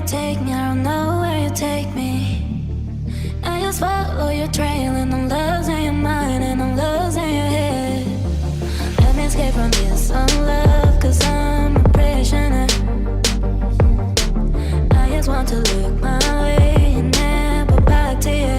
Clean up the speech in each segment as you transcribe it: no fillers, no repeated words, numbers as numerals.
you take me, I don't know where you take me. I just follow your trail and I'm losing your mind and I'm losing your head. Let me escape from this unlove, cause I'm a prisoner. I just want to look my way and never back to you.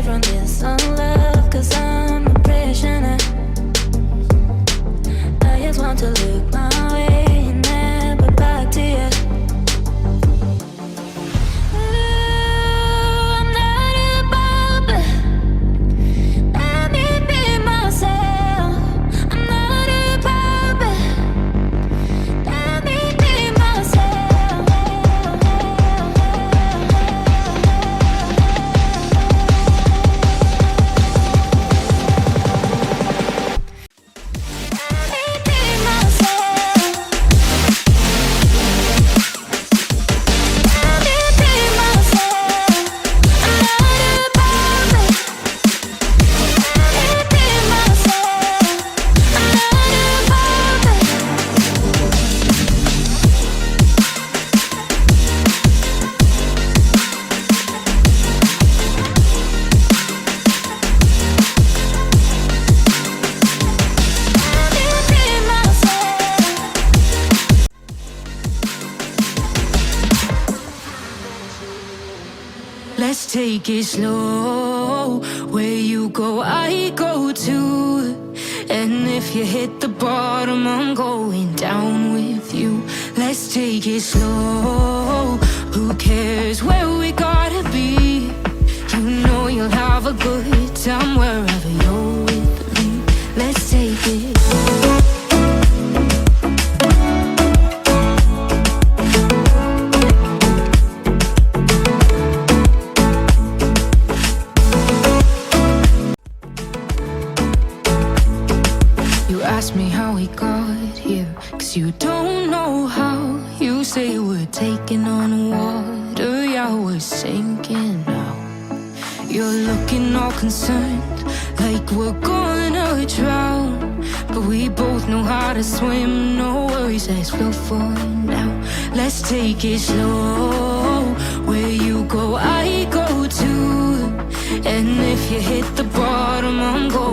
From this unlove, cause I'm a prisoner. I just want to look my way and never back to you. I'm not above it. Let me be myself. I'm not above it. Let me be myself. Let's take it slow. Where you go, I go too. And if you hit the bottom, I'm going down with you. Let's take it slow. Who cares where we gotta be? You know you'll have a good time wherever you're with me. Let's take it. Ask me how we got here, cause you don't know how. You say we're taking on water, yeah, we're sinking now. You're looking all concerned, like we're gonna drown. But we both know how to swim, no worries, let's float for now. Let's take it slow. Where you go, I go too. And if you hit the bottom, I'm going